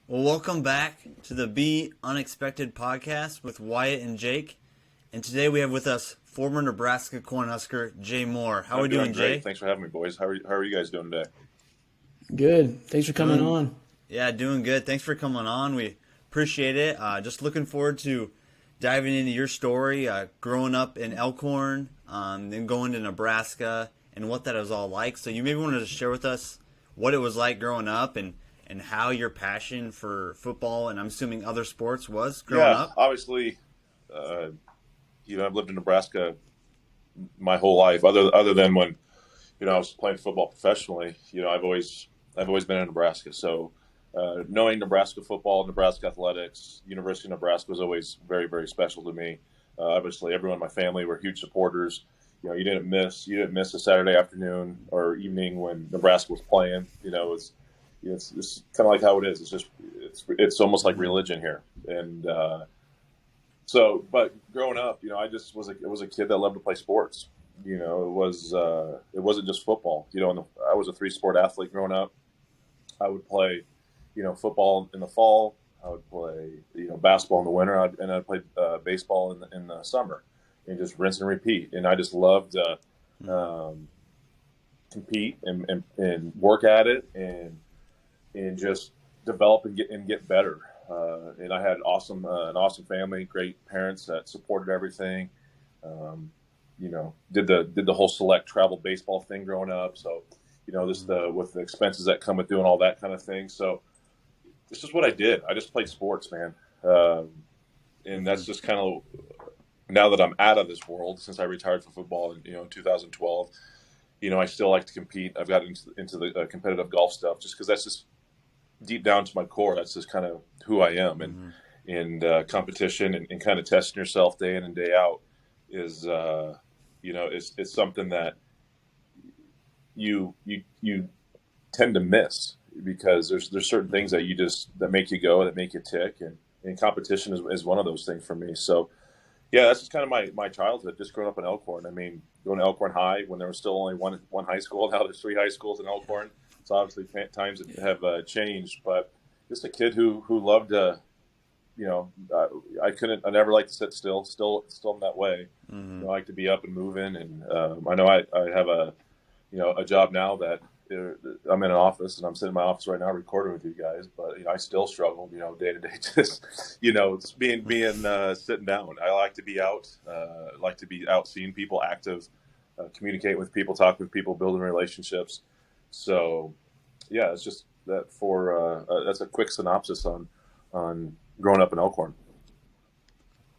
Well, welcome back to the Be Unexpected podcast with Wyatt and Jake. And today we have with us former Nebraska Cornhusker Jay Moore. How are we doing, Great. Jay? Thanks for having me, boys. How are you guys doing today? Good. Thanks for coming Doing, on. yeah, doing good. Thanks for coming on. We appreciate it. Just looking forward to diving into your story, growing up in Elkhorn, then going to Nebraska, and what that was all like. So you maybe wanted to share with us what it was like growing up and how your passion for football and I'm assuming other sports was growing Yeah, up. obviously, uh, I've lived in Nebraska my whole life, other than when I was playing football professionally. I've always been in Nebraska. So knowing Nebraska football, Nebraska athletics, University of Nebraska was always very, very special to me. Obviously, everyone in my family were huge supporters. You didn't miss a Saturday afternoon or evening when Nebraska was playing. It's kind of like how it is. It's almost like religion here. And but growing up, it was a kid that loved to play sports. It wasn't just football. I was a three-sport athlete growing up. I would play, football in the fall. I would play, basketball in the winter, and I'd play baseball in the summer, and just rinse and repeat. And I just loved um, compete and work at it and just develop and get better. And I had an awesome family, great parents that supported everything. Um, did the whole select travel baseball thing growing up. So, with the expenses that come with doing all that kind of thing. So it's just what I did. I just played sports, man. And that's just kind of, now that I'm out of this world, since I retired from football in 2012, I still like to compete. I've got into the competitive golf stuff just because that's just deep down to my core. That's just kind of who I am. And competition and kind of testing yourself day in and day out is, it's something that you tend to miss because there's certain things that make you go, that make you tick, and competition is one of those things for me. So yeah, that's just kind of my childhood, just growing up in Elkhorn. I mean, going to Elkhorn High when there was still only one high school. Now there's three high schools in Elkhorn. So obviously times have changed, but just a kid who loved I never liked to sit still. Still in that way. I like to be up and moving, and I know I have a job now that I'm in an office, and I'm sitting in my office right now recording with you guys. But I still struggle, day to day, just it's being sitting down. I like to be out, like to be out seeing people, active, communicate with people, talk with people, building relationships. So yeah, it's just that that's a quick synopsis on growing up in Elkhorn.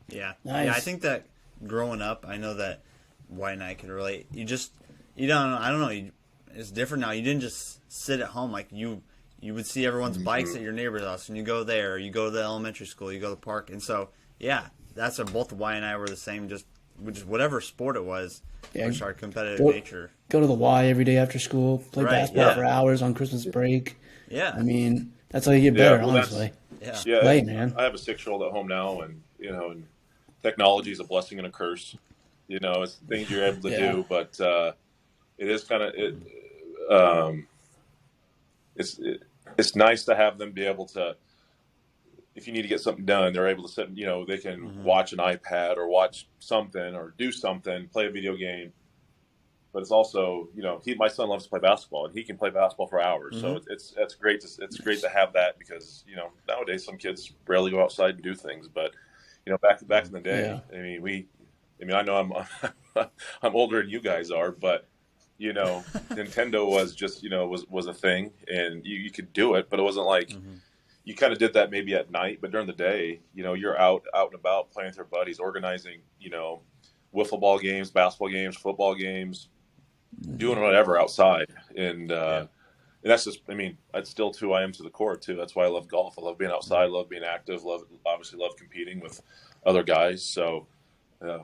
Yeah. Nice. Yeah, I think that growing up, I know that White and I can relate. You don't, I don't know, it's different now. You didn't just sit at home. Like you would see everyone's bikes at your neighbor's house, and you go there, or you go to the elementary school, you go to the park. And so, yeah, that's what both White and I were the same, just whatever sport it was, Yeah. which our competitive Go, nature. go to the Y every day after school, play Right, basketball yeah. for hours on Christmas break. Yeah. I mean, that's how you get Yeah, better, well, honestly. Yeah. Just yeah. play, man. I have a 6-year-old at home now, and technology is a blessing and a curse. It's things you're able to Yeah. do, but it is kind of um, it's nice to have them be able to, if you need to get something done, they're able to sit. They can watch an iPad or watch something or do something, play a video game. But it's also, my son loves to play basketball, and he can play basketball for hours. So it's great. It's great to have that because nowadays some kids rarely go outside and do things. But back in the day, Yeah. I know I'm older than you guys are, but Nintendo was just was a thing, and you could do it, but it wasn't like you kind of did that maybe at night. But during the day, you're out and about playing with your buddies, organizing wiffle ball games, basketball games, football games, doing whatever outside, and that's just, that's still who I am to the core too. That's why I love golf. I love being outside, love being active, obviously love competing with other guys. So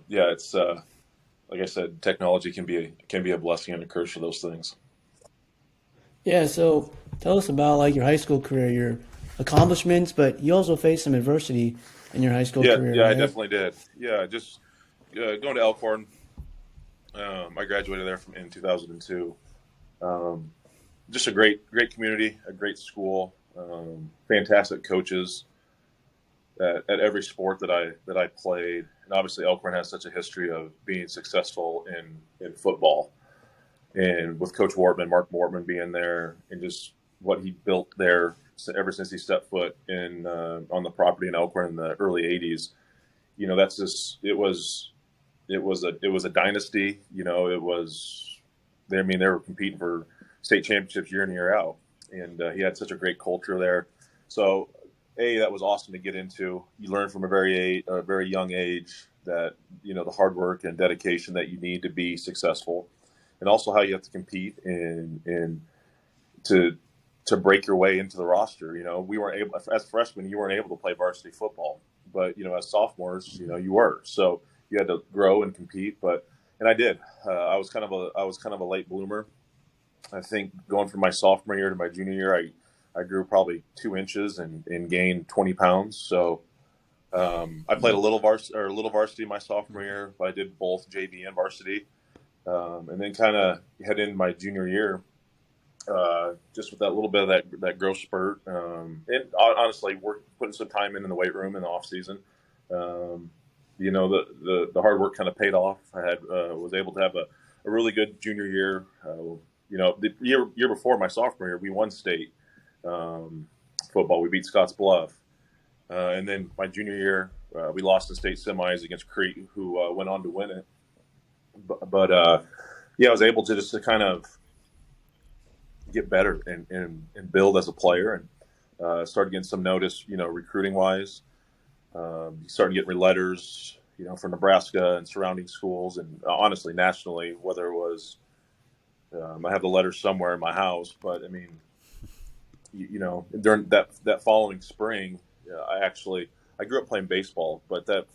yeah, it's like I said, technology can be a blessing and a curse for those things. Yeah, so tell us about like your high school career, your accomplishments, but you also faced some adversity in your high school Yeah, career, yeah, I right? definitely did. Yeah, just going to Elkhorn. I graduated there in 2002. Um, just a great community, a great school. fantastic coaches at every sport that I played, and obviously Elkhorn has such a history of being successful in football, and with Coach Wortman, Mark Wortman being there, and just what he built there ever since he stepped foot in on the property in Elkhorn in the early '80s. That's just it was a dynasty. It was they were competing for state championships year in and year out, and he had such a great culture there. So that was awesome to get into. You learn from a very young age that the hard work and dedication that you need to be successful, and also how you have to compete and to break your way into the roster. We weren't able, as freshmen, you weren't able to play varsity football, but as sophomores, you were. So you had to grow and compete. And I did. I was kind of a late bloomer. I think going from my sophomore year to my junior year, I grew probably 2 inches and gained 20 pounds. So I played a little varsity my sophomore year, but I did both JV and varsity. And then kind of head into my junior year, just with that little bit of that growth spurt. And honestly, we're putting some time in the weight room in the off season. The hard work kind of paid off. I was able to have a really good junior year. The year before my sophomore year, we won state football. We beat Scotts Bluff. And then my junior year, we lost in state semis against Crete, who went on to win it. But I was able to just to kind of get better and build as a player, and started getting some notice, recruiting wise. Started getting letters, from Nebraska and surrounding schools, and honestly, nationally, whether it was, I have the letters somewhere in my house, but I mean, during that following spring, I grew up playing baseball, but the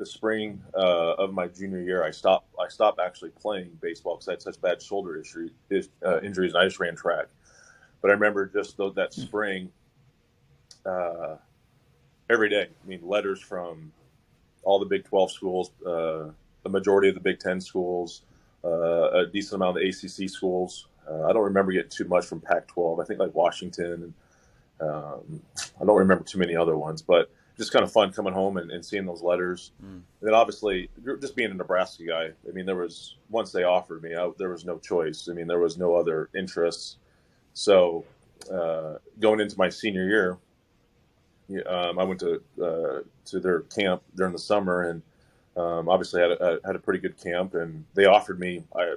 spring of my junior year, I stopped actually playing baseball because I had such bad shoulder injuries, and I just ran track. But I remember just that spring, every day. Letters from all the Big 12 schools, the majority of the Big 10 schools, a decent amount of the ACC schools. I don't remember getting too much from Pac-12. I think like Washington. I don't remember too many other ones, but just kind of fun coming home and seeing those letters. And then obviously, just being a Nebraska guy, once they offered me, there was no choice. There was no other interests. So going into my senior year, I went to their camp during the summer, and obviously had a pretty good camp. And they offered me, I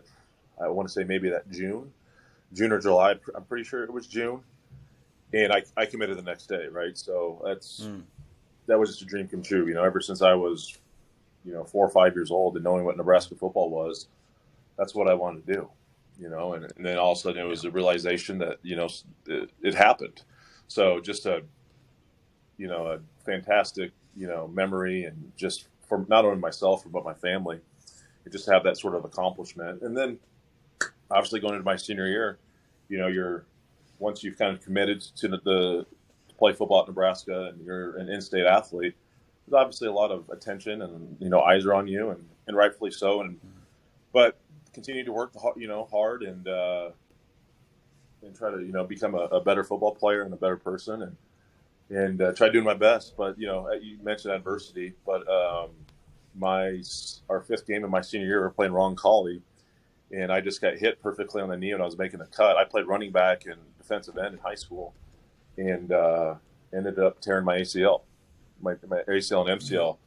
want to say maybe that June or July. I'm pretty sure it was June. And I committed the next day, right? So that was just a dream come true. Ever since I was, 4 or 5 years old, and knowing what Nebraska football was, that's what I wanted to do. And then all of a sudden it was a realization that it happened. So just a fantastic memory, and just for not only myself but my family, and just have that sort of accomplishment. And then obviously going into my senior year, once you've kind of committed to play football at Nebraska and you're an in-state athlete, there's obviously a lot of attention and eyes are on you, and rightfully so. But continue to work hard and try to become a better football player and a better person, and try doing my best. But you mentioned adversity, but our 5th game in my senior year, we were playing Roncalli, and I just got hit perfectly on the knee when I was making a cut. I played running back and defensive end in high school, and ended up tearing my ACL, my ACL and MCL,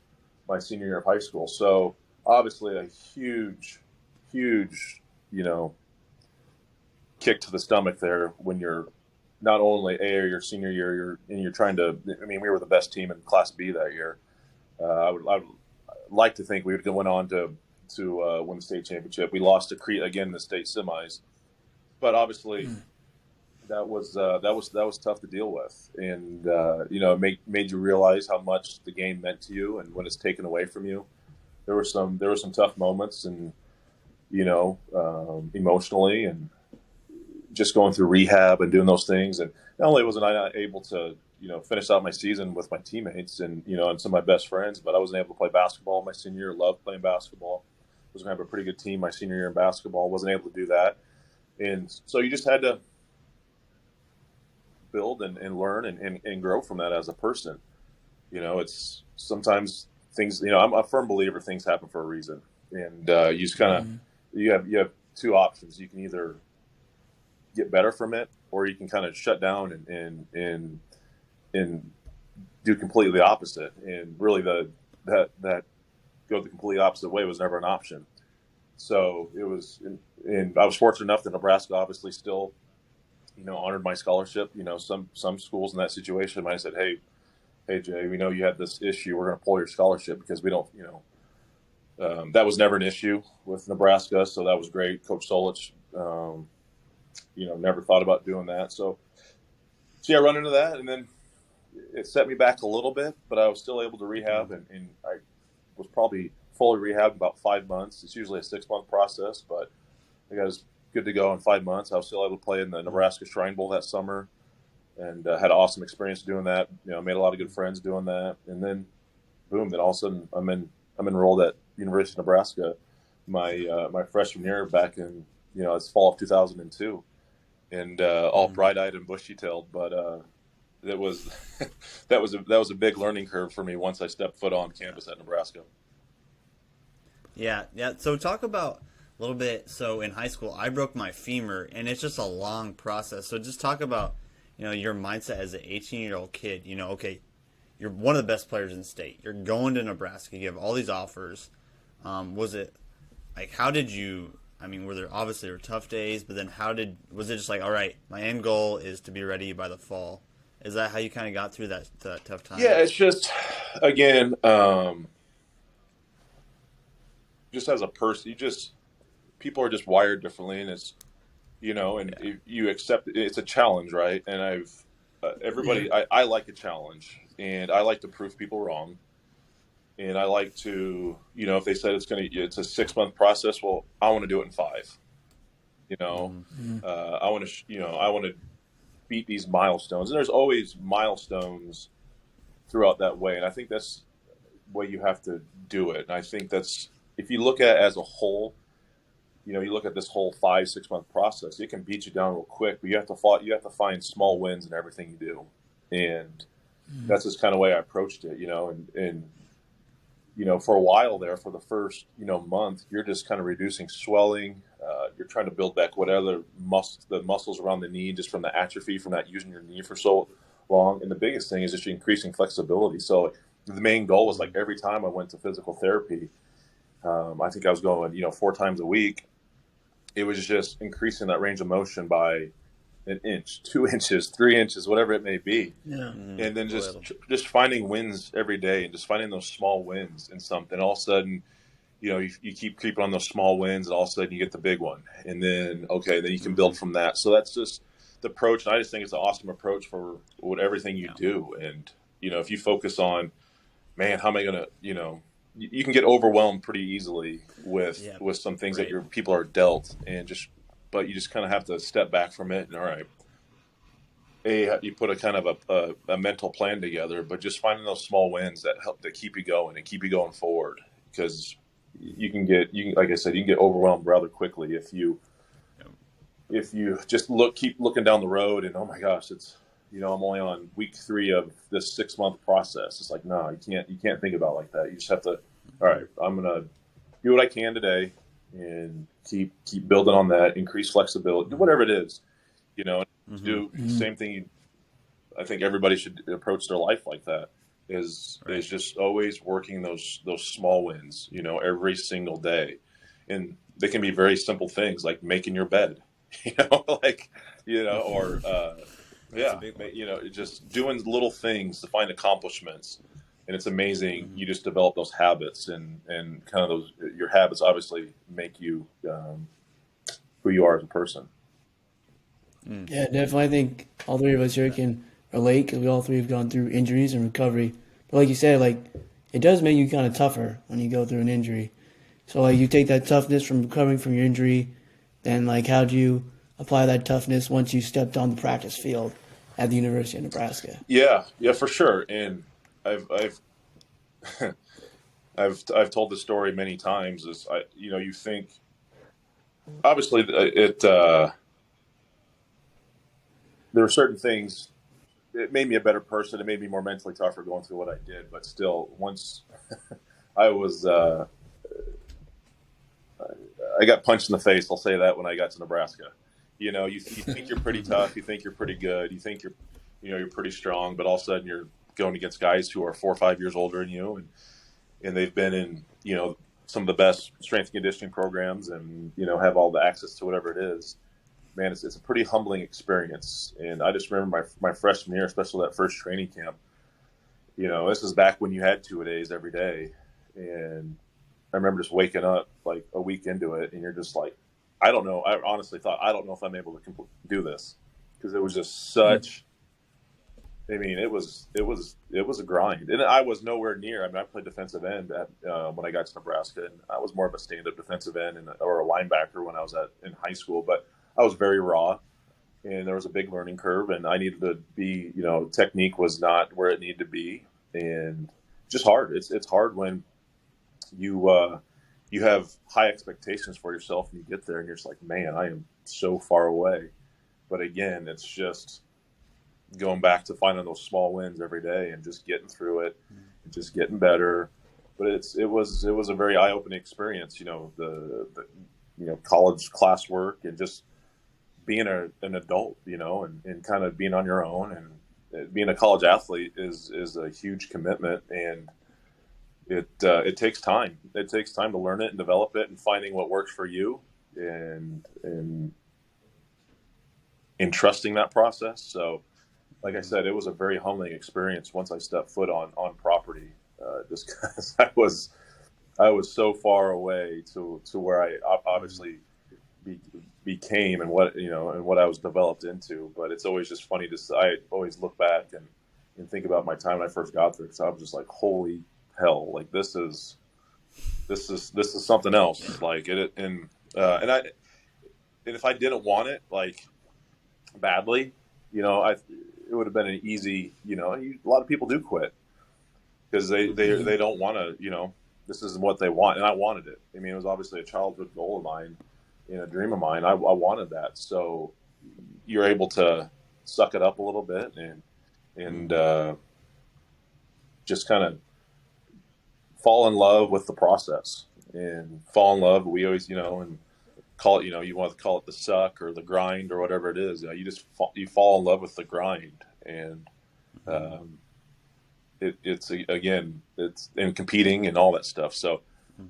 my senior year of high school. So obviously a huge, kick to the stomach there when you're not only your senior year, you're trying to. We were the best team in Class B that year. I would like to think we would went on to win the state championship. We lost to Crete again in the state semis, but obviously that was tough to deal with, and it made you realize how much the game meant to you, and when it's taken away from you. There were some tough moments, and emotionally, and just going through rehab and doing those things. And not only wasn't I not able to finish out my season with my teammates and and some of my best friends, but I wasn't able to play basketball my senior year. Loved playing basketball. Was going to have a pretty good team my senior year in basketball. Wasn't able to do that, and so you just had to build and learn and grow from that as a person. It's sometimes things, I'm a firm believer things happen for a reason. And you just kind of, you have two options. You can either get better from it, or you can kind of shut down and do completely the opposite. And really that go the completely opposite way was never an option. So it was, and I was fortunate enough that Nebraska obviously still, honored my scholarship. Some schools in that situation might have said, hey Jay, we know you had this issue. We're going to pull your scholarship because we don't, that was never an issue with Nebraska. So that was great. Coach Solich, never thought about doing that. So I run into that, and then it set me back a little bit, but I was still able to rehab, and I was probably fully rehabbed about 5 months. It's usually a 6-month process, but I got as good to go in 5 months. I was still able to play in the Nebraska Shrine Bowl that summer, and had an awesome experience doing that. Made a lot of good friends doing that, and then boom, then all of a sudden I'm enrolled at University of Nebraska my freshman year back in it's fall of 2002, and all bright-eyed and bushy-tailed, but that was that was a big learning curve for me once I stepped foot on campus at Nebraska. Yeah. So talk about a little bit. So in high school, I broke my femur, and it's just a long process. So just talk about your mindset as an 18-year-old kid. Okay, you're one of the best players in the state. You're going to Nebraska. You have all these offers. Was it like, how did you? I mean, were there tough days, but then was it just like, all right, my end goal is to be ready by the fall? Is that how you kind of got through that tough time? Yeah, it's just, again, just as a person, people are just wired differently, and it's, and if you accept it, it's a challenge, right? And I like a challenge, and I like to prove people wrong. And I like to, if they said it's a 6-month process, well, I want to do it in 5. I want to beat these milestones, and there's always milestones throughout that way. And I think that's the way you have to do it. And I think that's, if you look at it as a whole, you look at this whole 5-6 month process, it can beat you down real quick, but you have to find small wins in everything you do. And that's just kind of the way I approached it, and for a while there, for the first, month, you're just kind of reducing swelling. You're trying to build back whatever the muscles around the knee, just from the atrophy, from not using your knee for so long. And the biggest thing is just increasing flexibility. So the main goal was, like, every time I went to physical therapy, I think I was going, 4 times a week. It was just increasing that range of motion by an inch, 2 inches, 3 inches, whatever it may be. Yeah. And then just finding wins every day, and just finding those small wins in something. All of a sudden, you keep creeping on those small wins, and all of a sudden you get the big one. And then, then you can build from that. So that's just the approach. And I just think it's an awesome approach for everything you do. And, if you focus on, man, how am I going to, you can get overwhelmed pretty easily with some things that your people are dealt, but you just kind of have to step back from it. And all right, you put a kind of a mental plan together, but just finding those small wins that help to keep you going and keep you going forward, because you can like I said, you can get overwhelmed rather quickly if you just keep looking down the road and, oh my gosh, it's, I'm only on week 3 of this 6-month process. It's like, no, you can't think about it like that. You just have to, all right, I'm going to do what I can today and keep building on that, increase flexibility, whatever it is, do the same thing. I think everybody should approach their life like that, is just always working those small wins, every single day. And they can be very simple things, like making your bed, or, just doing little things to find accomplishments. And it's amazing. You just develop those habits, and kind of your habits obviously make you who you are as a person. Yeah, definitely. I think all 3 of us here can relate, because we all 3 have gone through injuries and recovery. But like you said, it does make you kind of tougher when you go through an injury. So you take that toughness from recovering from your injury, then how do you apply that toughness once you stepped on the practice field at the University of Nebraska? Yeah, for sure. And I've I've told the story many times. You think, obviously, there are certain things it made me a better person. It made me more mentally tougher going through what I did. But still, once I was, I got punched in the face. I'll say that when I got to Nebraska. You know, you think you're pretty tough. You think you're pretty good. You think you're pretty strong. But all of a sudden, you're going against guys who are 4 or 5 years older than you, and they've been in, some of the best strength and conditioning programs, and have all the access to whatever it is. Man, it's a pretty humbling experience. And I just remember my freshman year, especially that first training camp. This is back when you had 2-a-days every day, and I remember just waking up like a week into it, and you're just like, I don't know. I honestly thought, I don't know if I'm able to do this, because it was just such. I mean, it was a grind, and I was nowhere near. I mean, I played defensive end when I got to Nebraska, and I was more of a stand-up defensive end or a linebacker when I was in high school. But I was very raw, and there was a big learning curve, and I needed to be. Technique was not where it needed to be, and just hard. It's hard when you have high expectations for yourself, and you get there and you're just like, man, I am so far away. But again, it's just going back to finding those small wins every day and just getting through it and just getting better. But it was a very eye-opening experience, the college classwork and just being an adult, and kind of being on your own, and being a college athlete is a huge commitment, and it takes time. It takes time to learn it and develop it, and finding what works for you, and trusting that process. So, like I said, it was a very humbling experience once I stepped foot on property, just because I was so far away to where I obviously became and what I was developed into. But it's always just funny I always look back and think about my time when I first got there, because I was just like, holy hell, like this is something else. Like and if I didn't want it like badly, it would have been an easy. A lot of people do quit because they don't want to. This isn't what they want, and I wanted it. I mean, it was obviously a childhood goal of mine, a dream of mine. I wanted that, so you're able to suck it up a little bit and just kind of fall in love with the process and fall in love. We always, and call it, you want to call it the suck or the grind or whatever it is. You fall in love with the grind, and it's in competing and all that stuff. So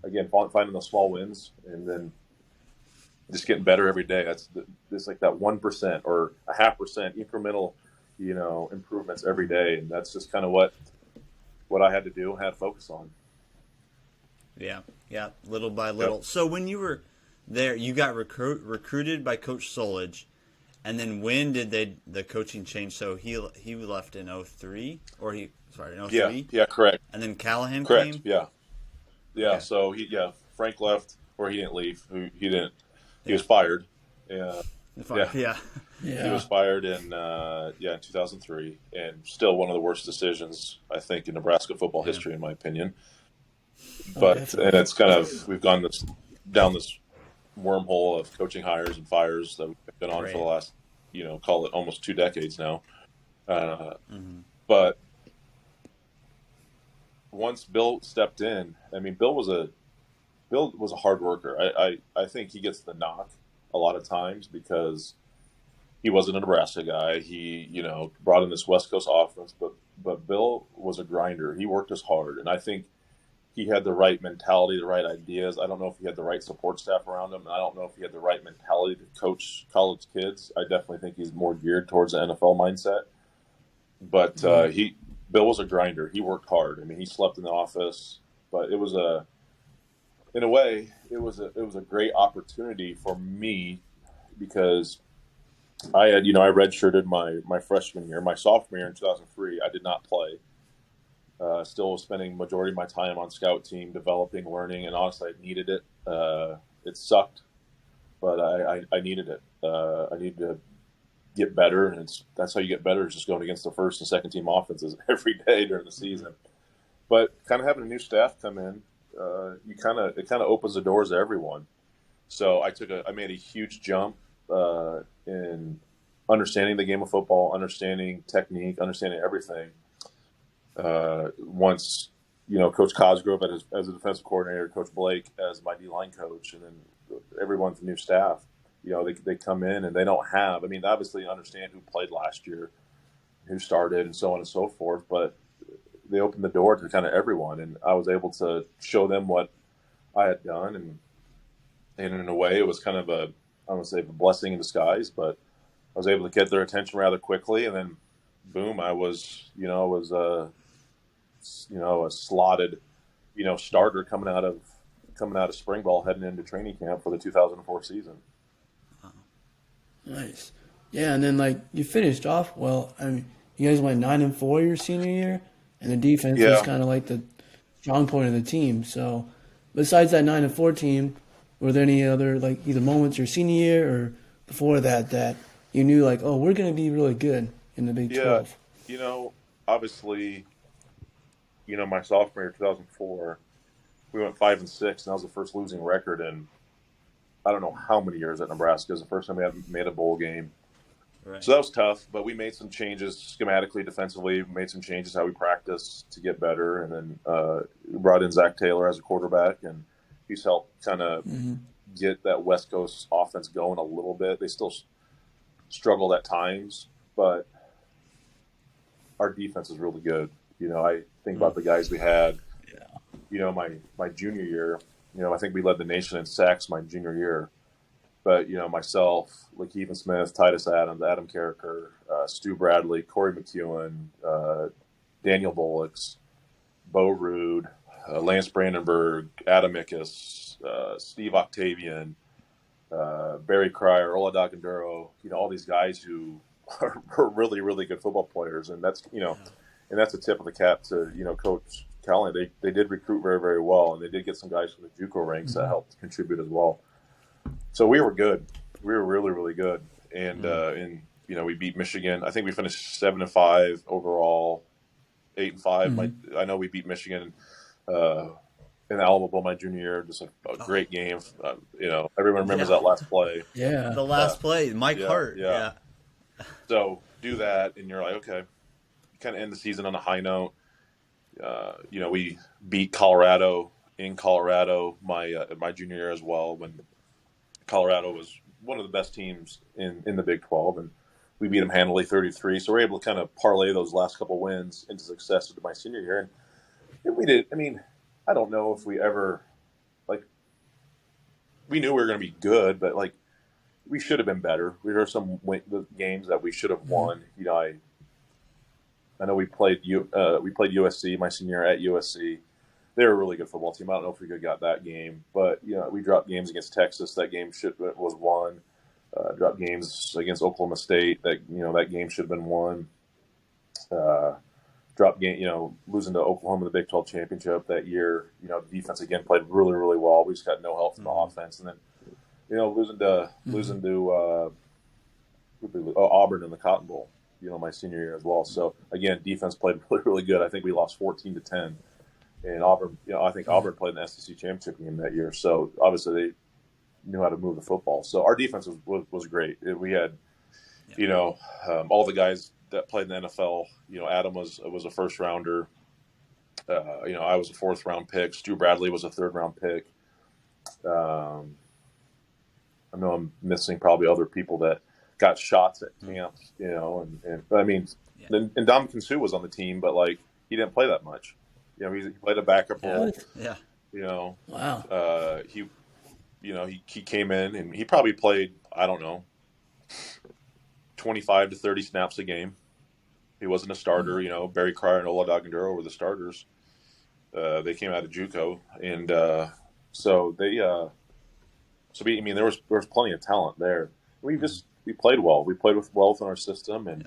again, finding those small wins and then just getting better every day. It's like that 1% or a 0.5% incremental, improvements every day, and that's just kind of what I had to do and had to focus on. Yeah, little by little. Yep. So when you were there, you got recruited by Coach Solich, and then when did the coaching change? So he left in 2003, or in 2003? Yeah, correct. And then Callahan came? Yeah. Okay. So Frank left, or he didn't leave. He was fired. Yeah. He was fired in 2003, and still one of the worst decisions, I think, in Nebraska football history, in my opinion. But and it's kind of, we've gone down this wormhole of coaching hires and fires that we've been on for the last, call it almost 2 decades now. But once Bill stepped in, I mean, Bill was a hard worker. I think he gets the knock a lot of times because he wasn't a Nebraska guy. He, brought in this West Coast offense, but Bill was a grinder. He worked as hard, and I think he had the right mentality, the right ideas. I don't know if he had the right support staff around him, and I don't know if he had the right mentality to coach college kids. I definitely think he's more geared towards the NFL mindset. But Bill was a grinder. He worked hard. I mean, he slept in the office, but it was in a way, it was a great opportunity for me because I had, I redshirted my freshman year. My sophomore year in 2003, I did not play. Still was spending majority of my time on scout team, developing, learning, and honestly, I needed it. It sucked, but I needed it. I needed to get better, and that's how you get better, is just going against the first and second team offenses every day during the season. But kind of having a new staff come in, it kind of opens the doors to everyone. So I made a huge jump in understanding the game of football, understanding technique, understanding everything. Once, Coach Cosgrove as a defensive coordinator, Coach Blake as my D-line coach, and then everyone's new staff, they come in and they don't have, obviously understand who played last year, who started, and so on and so forth, but they opened the door to kind of everyone, and I was able to show them what I had done, and in a way, it was kind of I don't want to say a blessing in disguise, but I was able to get their attention rather quickly, and then, boom, I was a slotted, starter coming out of spring ball, heading into training camp for the 2004 season. Nice. Yeah, and then you finished off well. You guys went 9-4 your senior year, and the defense was kind of like the strong point of the team. So, besides that 9-4 team, were there any other either moments your senior year or before that you knew oh, we're going to be really good in the Big 12? Obviously, my sophomore year, 2004, we went 5-6, and that was the first losing record in I don't know how many years at Nebraska. It was the first time we had made a bowl game. Right. So that was tough, but we made some changes schematically, defensively. We made some changes how we practice to get better, and then we brought in Zach Taylor as a quarterback, and he's helped kind of get that West Coast offense going a little bit. They still struggled at times, but our defense is really good. I think about the guys we had. Yeah. My junior year, I think we led the nation in sacks my junior year. But, myself, Lakeith Smith, Titus Adams, Adam Carricker, Stu Bradley, Corey McEwen, Daniel Bullocks, Bo Rude, Lance Brandenburg, Adam Ickes, Steve Octavian, Barry Cryer, Ola Daganduro, all these guys who are really, really good football players. And that's, and that's a tip of the cap to, Coach Callahan. They did recruit very, very well, and they did get some guys from the JUCO ranks that helped contribute as well. So we were good. We were really, really good. And, we beat Michigan. I think we finished 7-5 overall, 8-5. I know we beat Michigan in the Alamo Bowl my junior year. Just a great game. Everyone remembers that last play. Yeah. The last play, Mike Hart. Yeah. So do that, and you're like, okay. Kind of end the season on a high note. We beat Colorado in Colorado my junior year as well, when Colorado was one of the best teams in the Big 12, and we beat them handily 33. So we're able to kind of parlay those last couple wins into success into my senior year. And we did. I don't know if we ever we knew we were going to be good, but we should have been better. There were some games that we should have won. I know we played USC my senior year at USC. They were a really good football team. I don't know if we could have got that game, but we dropped games against Texas. That game was won. Dropped games against Oklahoma State. That game should have been won. Dropped game, losing to Oklahoma in the Big 12 championship that year. The defense again played really, really well. We just got no help from the offense, and then losing to Auburn in the Cotton Bowl. My senior year as well. So again, defense played really, really good. I think we lost 14-10. And Auburn, I think Auburn played in the SEC championship game that year. So obviously they knew how to move the football. So our defense was great. We had, all the guys that played in the NFL. Adam was a first rounder. I was a 4th round pick. Stu Bradley was a 3rd round pick. I know I'm missing probably other people that got shots at camps. And Ndamukong Suh was on the team, but he didn't play that much. He played a backup role. Yeah. Wow. He came in and he probably played, I don't know, 25 to 30 snaps a game. He wasn't a starter. Barry Cryer and Ola Daganduro were the starters. They came out of JUCO, and so they. There was plenty of talent there. We played well. We played well within our system, and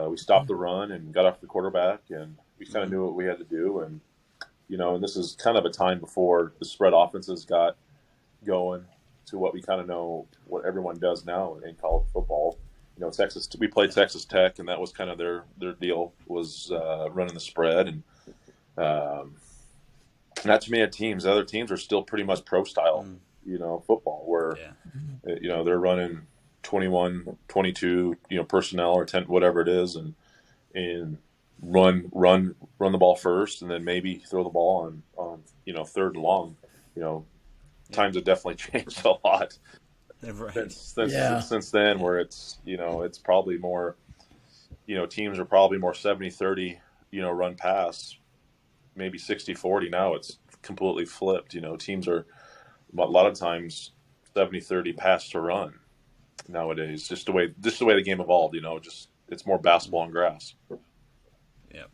we stopped the run and got after the quarterback, and we kind of knew what we had to do. And and this is kind of a time before the spread offenses got going to what we kind of know what everyone does now in college football. We played Texas Tech, and that was kind of their deal was running the spread, and not too many teams. The other teams are still pretty much pro style, football where they're running 21, 22, personnel or 10, whatever it is, and run the ball first, and then maybe throw the ball on third and long. Times have definitely changed a lot Right. since then, where it's probably more, teams are probably more 70-30, run pass, maybe 60-40. Now it's completely flipped. Teams are a lot of times 70-30 pass to run nowadays. Just the way the game evolved. Just it's more basketball and grass. Yep.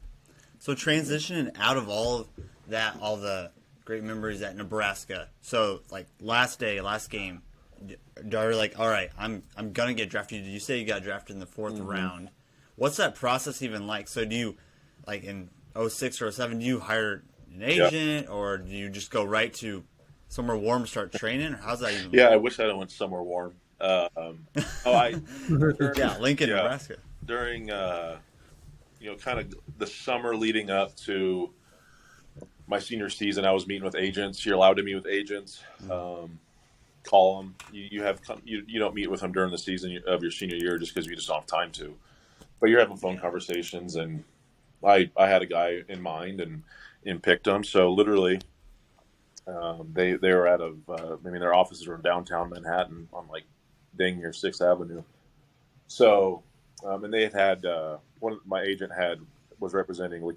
So transitioning out of all of that, all the great memories at Nebraska. So like last game, you're like, all right, I'm gonna get drafted. Did you say you got drafted in the 4th round? What's that process even like? So do you, like in 06 or 07, do you hire an agent, or do you just go right to somewhere warm to start training, or how's that even? Yeah, I wish I went somewhere warm. Lincoln, Nebraska. During kind of the summer leading up to my senior season, I was meeting with agents. You're allowed to meet with agents. Call them. You don't meet with them during the season of your senior year just because you just don't have time to. But you're having phone conversations, and I had a guy in mind and picked him. So literally, they were out of their offices were in downtown Manhattan on like dang near 6th Avenue. So and they had my agent was representing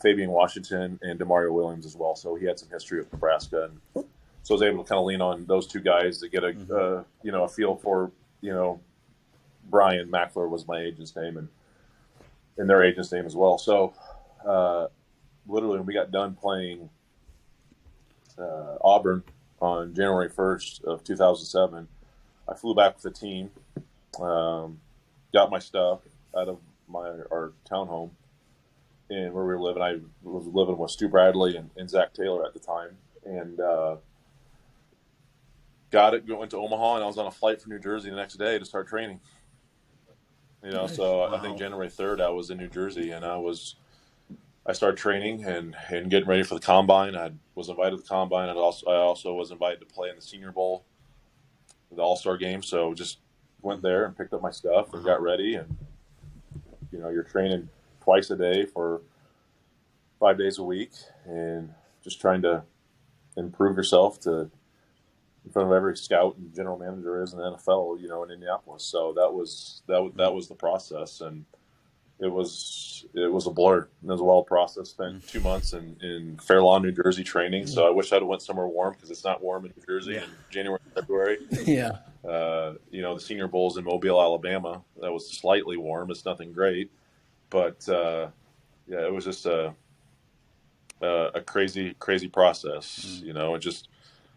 Fabian Washington and Demario Williams as well. So he had some history with Nebraska, and so I was able to kind of lean on those two guys to get a feel for Brian Mackler was my agent's name, and their agent's name as well. So literally when we got done playing Auburn on January 1st of 2007, I flew back with the team, got my stuff out of our townhome and where we were living. I was living with Stu Bradley and Zach Taylor at the time, and went to Omaha, and I was on a flight for New Jersey the next day to start training. So wow. I think January 3rd I was in New Jersey, and I started training and getting ready for the combine. I was invited to the combine, and I also was invited to play in the Senior Bowl, the All-Star game. So just went there and picked up my stuff and got ready. And you're training twice a day for 5 days a week, and just trying to improve yourself in front of every scout and general manager is in the NFL, in Indianapolis. So that was the process, and it was a blur. It was a wild process. Spent 2 months in Fair Lawn, New Jersey training. So I wish I'd have went somewhere warm, because it's not warm in New Jersey in January, February. Yeah. The Senior Bowl's in Mobile, Alabama. That was slightly warm. It's nothing great, but it was just a crazy process. It just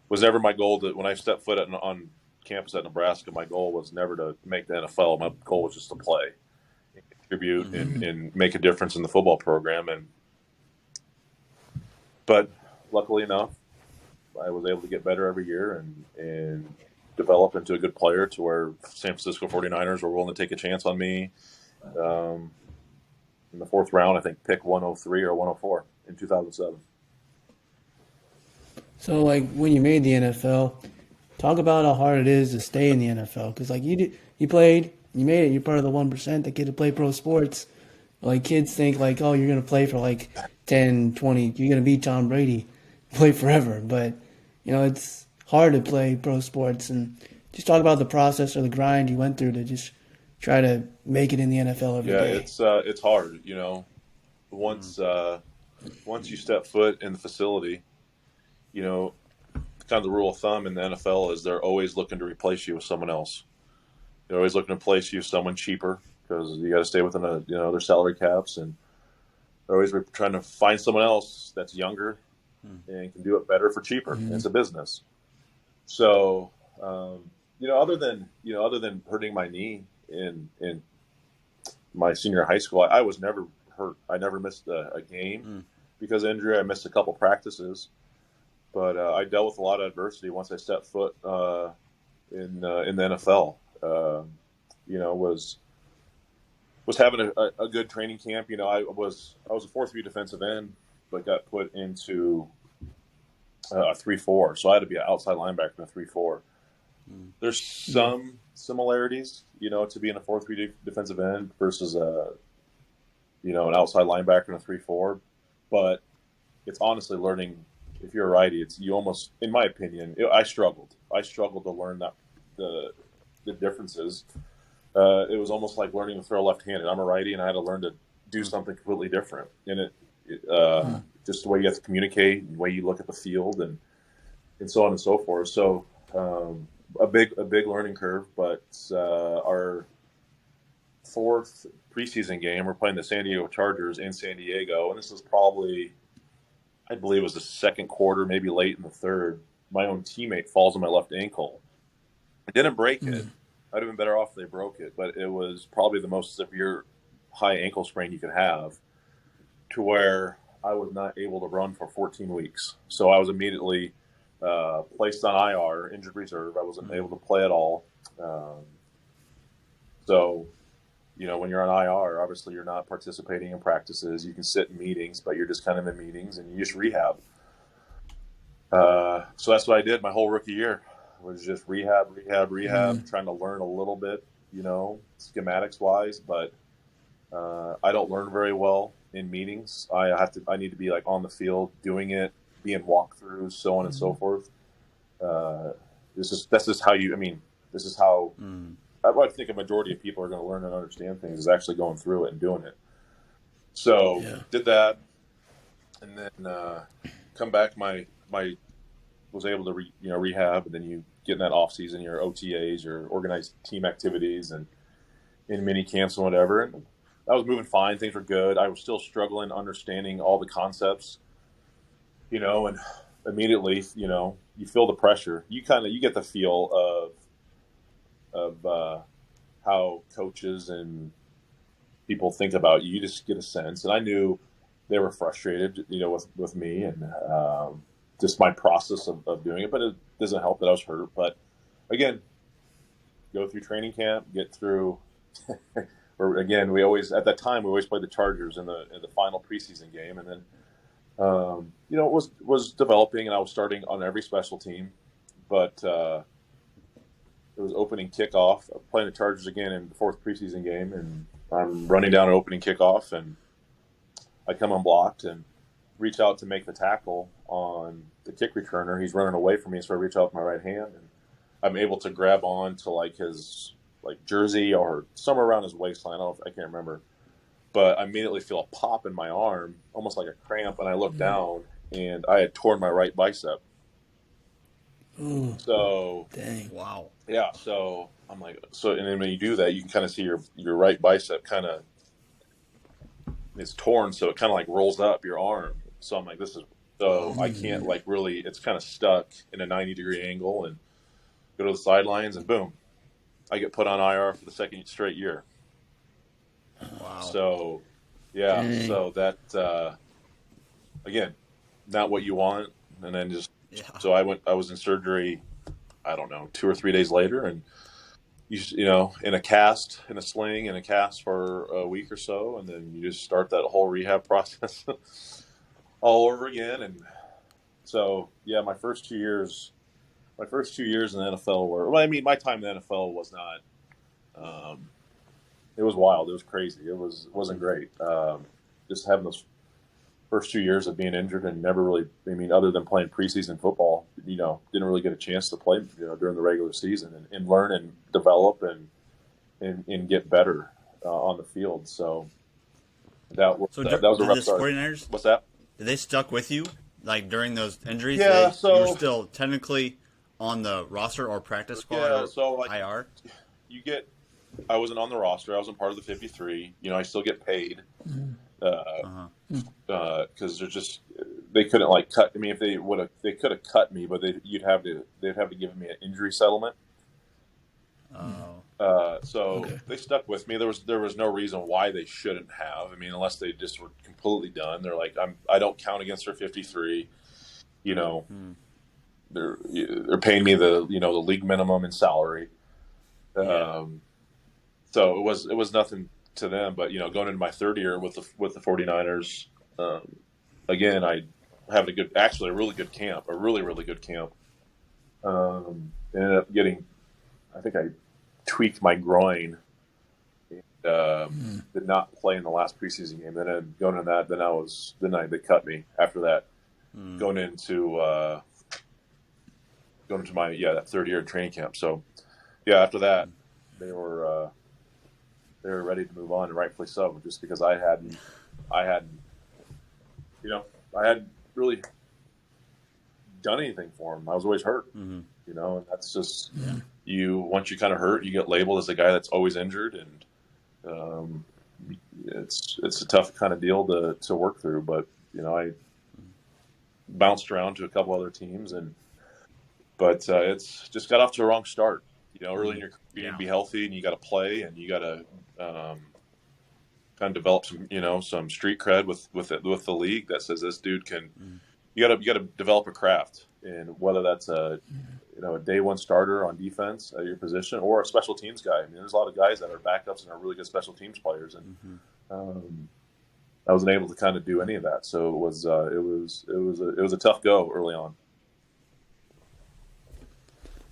was never my goal that when I stepped foot on campus at Nebraska, my goal was never to make the NFL. My goal was just to play, and contribute, and make a difference in the football program. But luckily enough, I was able to get better every year and develop into a good player, to where San Francisco 49ers were willing to take a chance on me. In the 4th round, I think pick 103 or 104 in 2007. So, like, when you made the NFL, talk about how hard it is to stay in the NFL. Because, like, you played, you made it, you're part of the 1% that get to play pro sports. Like, kids think, like, oh, you're going to play for, like, 10, 20, you're going to be Tom Brady, play forever. But, it's hard to play pro sports. And just talk about the process or the grind you went through to just try to make it in the NFL every day. It's hard, Once you step foot in the facility, kind of the rule of thumb in the NFL is they're always looking to replace you with someone else. They're always looking to replace you with someone cheaper, because you got to stay within their salary caps, and they're always trying to find someone else that's younger and can do it better for cheaper. It's a business. So, other than hurting my knee in my senior high school, I was never hurt. I never missed a game because of injury. I missed a couple practices. But I dealt with a lot of adversity once I stepped foot in the NFL. Was having a good training camp. I was a 4-3 defensive end, but got put into a 3-4. So I had to be an outside linebacker in a 3-4. There's some similarities, to being a 4-3 defensive end versus an outside linebacker in a 3-4, but it's honestly learning. If you're a righty, you almost, in my opinion, I struggled. To learn that the differences. It was almost like learning to throw left-handed. I'm a righty, and I had to learn to do something completely different. And just the way you have to communicate, and the way you look at the field, and so on and so forth. So a big learning curve. But our fourth preseason game, we're playing the San Diego Chargers in San Diego, and this was probably, I believe it was the second quarter, maybe late in the third. My own teammate falls on my left ankle. I didn't break it. I'd have been better off if they broke it, but it was probably the most severe high ankle sprain you could have, to where I was not able to run for 14 weeks. So I was immediately placed on IR, injured reserve. I wasn't able to play at all. So, when you're on IR, obviously you're not participating in practices. You can sit in meetings, but you're just kind of in meetings, and you just rehab. So that's what I did my whole rookie year, was just rehab, trying to learn a little bit, schematics wise, but I don't learn very well in meetings. I need to be like on the field doing it, being walkthroughs, so on and so forth. This is how I think a majority of people are going to learn and understand things, is actually going through it and doing it. So did that, and then come back. My was able to rehab, and then you get in that off season, your OTAs, your organized team activities, and in mini camps and whatever. And I was moving fine. Things were good. I was still struggling understanding all the concepts, and immediately, you feel the pressure. You get the feel of how coaches and people think about you. You just get a sense. And I knew they were frustrated, with me, and just my process of doing it. But it doesn't help that I was hurt. But again, go through training camp, get through. Or again, we always played the Chargers in the final preseason game, and then it was developing, and I was starting on every special team, but it was opening kickoff. I'm playing the Chargers again in the fourth preseason game, and I'm running down an opening kickoff, and I come unblocked and reach out to make the tackle on the kick returner. He's running away from me, so I reach out with my right hand, and I'm able to grab on to his jersey or somewhere around his waistline. I can't remember, but I immediately feel a pop in my arm, almost like a cramp, and I look down, and I had torn my right bicep. Ooh. So Dang. Wow. Yeah. So I'm like, and then when you do that, you can kind of see your right bicep kind of, it's torn, so it kind of rolls up your arm. So I'm like, I can't really, it's kind of stuck in a 90-degree angle, and go to the sidelines, and boom, I get put on IR for the second straight year. Wow. So, yeah. Dang. So that, again, not what you want. And then so I was in surgery, I don't know, 2 or 3 days later, and in a sling, in a cast for a week or so, and then you just start that whole rehab process all over again. And so, yeah, my first 2 years in the NFL my time in the NFL was not, it was wild. It was crazy. It wasn't great. Just having those first 2 years of being injured and never really, other than playing preseason football, didn't really get a chance to play, during the regular season and learn and develop and get better on the field. So that was a rough start. 49ers, what's that? Did they stuck with you during those injuries? Yeah, you were still technically on the roster or practice squad or IR? I wasn't on the roster. I wasn't part of the 53. I still get paid. Because they couldn't cut. If they could have cut me, but they'd have to give me an injury settlement. Okay. They stuck with me. There was no reason why they shouldn't have. Unless they just were completely done. They're like, I don't count against their 53. They're paying me the league minimum in salary. So it was nothing to them, but going into my third year with the 49ers, again, I having a really good camp, a really, really good camp. Ended up getting I think I tweaked my groin. Did not play in the last preseason game. Then going into that, they cut me after that. Going into my that third year of training camp. So after that, they were ready to move on, and rightfully so, just because I hadn't really done anything for him. I was always hurt, and that's just once you kind of hurt, you get labeled as a guy that's always injured, and it's a tough kind of deal to work through. But I bounced around to a couple other teams, but it's just got off to a wrong start. Early in your career, you need to be healthy, and you got to play, and you got to kind of develop some street cred with the league that says this dude can. You got to develop a craft, and whether that's a day one starter on defense at your position or a special teams guy. I mean, there's a lot of guys that are backups and are really good special teams players, and I wasn't able to kind of do any of that. So it was a tough go early on.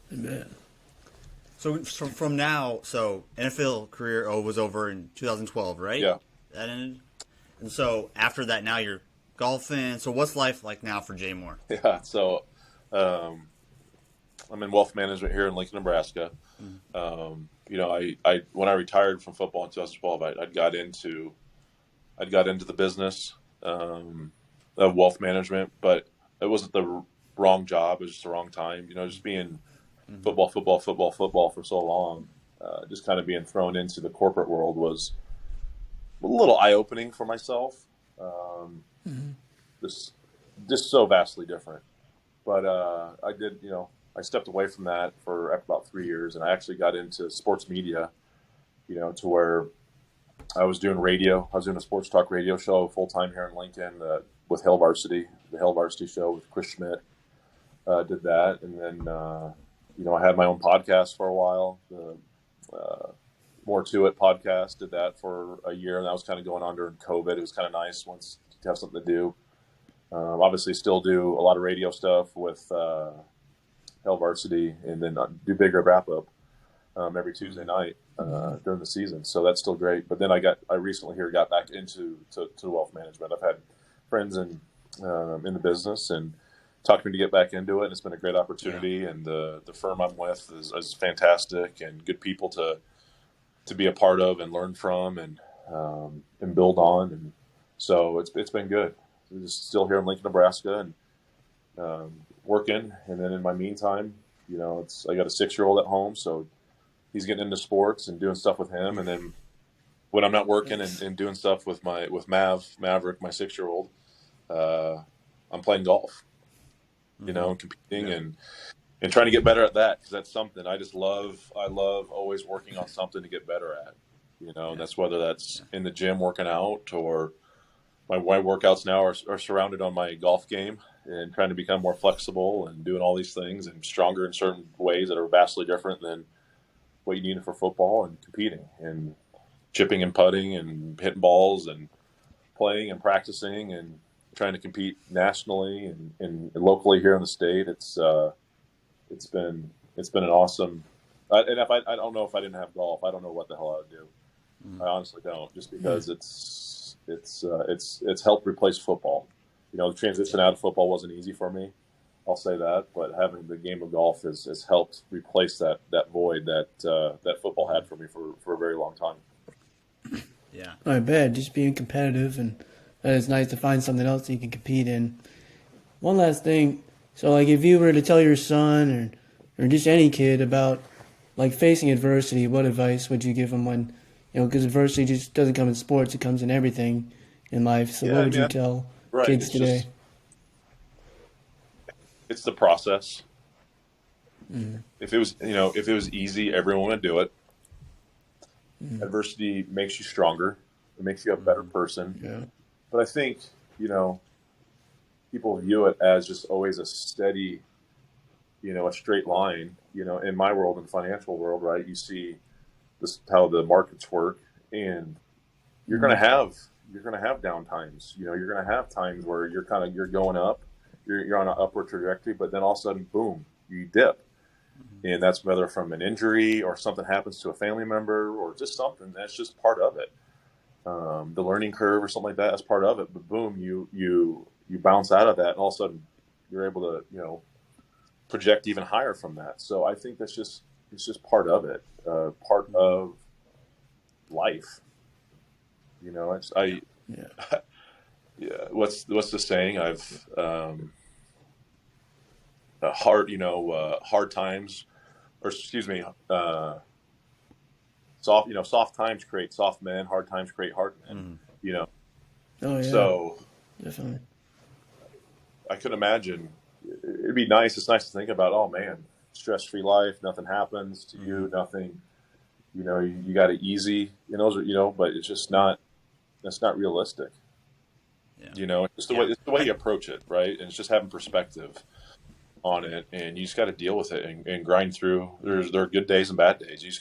Man. So from now, NFL career was over in 2012, right? Yeah. That ended. And so after that, now you're golfing. So what's life like now for Jay Moore? Yeah. So I'm in wealth management here in Lincoln, Nebraska. I when I retired from football in 2012, I'd got into the business of wealth management, but it wasn't the wrong job. It was just the wrong time. Just being football for so long, just kind of being thrown into the corporate world was a little eye-opening for myself. Just so vastly different. But I did, I stepped away from that after about 3 years, and I actually got into sports media, to where I was doing radio. I was doing a sports talk radio show full-time here in Lincoln with the Hail Varsity show with Chris Schmidt. Did that, and then I had my own podcast for a while, the More To It podcast. Did that for a year, and that was kind of going on during COVID. It was kind of nice once to have something to do. Obviously, still do a lot of radio stuff with Hail Varsity, and then do Bigger Wrap Up every Tuesday night during the season. So that's still great. But then I recently got back into wealth management. I've had friends in the business and talked me to get back into it, and it's been a great opportunity. And the firm I'm with is fantastic, and good people to be a part of and learn from and build on. And so it's been good. We're just still here in Lincoln, Nebraska, and working. And then in my meantime, I got a 6-year-old at home, so he's getting into sports and doing stuff with him. And then when I'm not working and doing stuff with Maverick, my 6-year-old, I'm playing golf. And competing and trying to get better at that, because that's something I love always working on something to get better at, and that's whether that's in the gym working out, or my workouts now are surrounded on my golf game and trying to become more flexible and doing all these things and stronger in certain ways that are vastly different than what you need for football, and competing and chipping and putting and hitting balls and playing and practicing and trying to compete nationally and locally here in the state. It's been an awesome. And if I don't know if I didn't have golf, I don't know what the hell I would do. I honestly don't, just because it's helped replace football. The transition out of football wasn't easy for me, I'll say that, but having the game of golf has helped replace that void that football had for me for a very long time. Yeah, I bet just being competitive, and it's nice to find something else that you can compete in. One last thing. So, if you were to tell your son or just any kid about, facing adversity, what advice would you give them when, because adversity just doesn't come in sports, it comes in everything in life. So what would you tell kids today? It's the process. If it was easy, everyone would do it. Adversity makes you stronger. It makes you a better person. Yeah. But I think, people view it as just always a steady, a straight line. In my world, in the financial world, right, you see this how the markets work, and you're going to have down times. You're going to have times where you're going up, you're on an upward trajectory, but then all of a sudden, boom, you dip. And that's whether from an injury or something happens to a family member or just something that's just part of it. The learning curve or something like that, that's part of it. But boom, you bounce out of that, and all of a sudden you're able to, project even higher from that. So I think it's just part of it, part of life. Yeah. What's the saying? I've hard times, or excuse me, soft times create soft men, hard times create hard men. Oh yeah, So definitely. I could imagine it'd be nice. It's nice to think about. Oh man, stress-free life. Nothing happens to you. Nothing. You got it easy. But it's just not. That's not realistic. Yeah. It's the way you approach it, right? And it's just having perspective on it, and you just got to deal with it and grind through. There are good days and bad days. You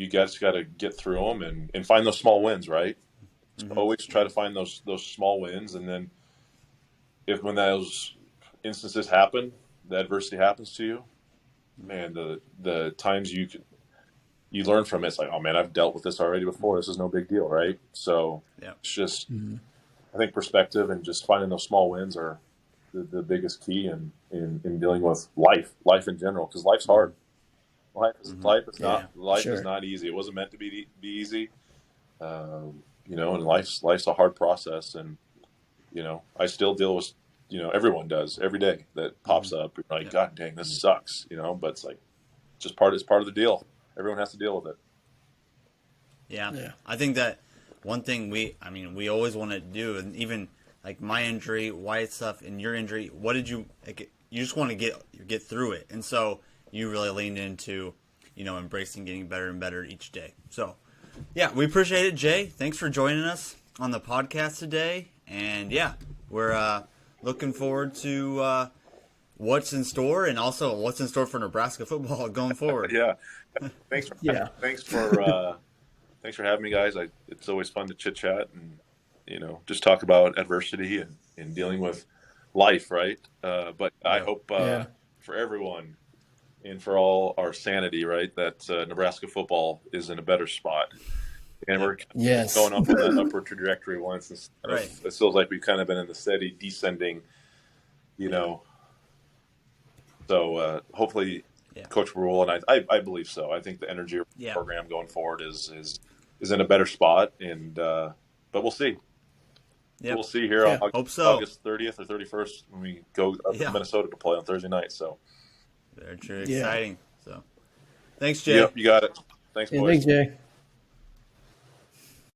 guys got to get through them and find those small wins, right? Always try to find those small wins, and then when those instances happen, the adversity happens to you, man, the times you learn from it, it's like, oh man, I've dealt with this already before. This is no big deal, right? So it's just, I think perspective and just finding those small wins are the biggest key in dealing with life in general, because life's hard. Life is not easy. It wasn't meant to be easy. And life's a hard process, and I still deal with everyone does every day that pops up. You're like, God dang, this sucks, but it's like it's part of the deal. Everyone has to deal with it. Yeah. I think that one thing we always want to do, and even like my injury, Wyatt's stuff, and your injury, what did you just want to get through it, and so you really leaned into embracing getting better and better each day. So we appreciate it, Jay. Thanks for joining us on the podcast today, and we're looking forward to what's in store, and also what's in store for Nebraska football going forward. Thanks for having me, guys. It's always fun to chit chat and just talk about adversity and dealing with life, right? But I hope for everyone and for all our sanity, right, that Nebraska football is in a better spot. And we're going up on that upward trajectory once. It feels like we've kind of been in the steady descending, So hopefully, Coach Rule, and I believe so. I think the energy program going forward is in a better spot, and but we'll see. We'll see here on August 30th or 31st when we go up to Minnesota to play on Thursday night. So very true, exciting. So thanks, Jay. Yep, you got it. Thanks, boys. Thanks, Jay.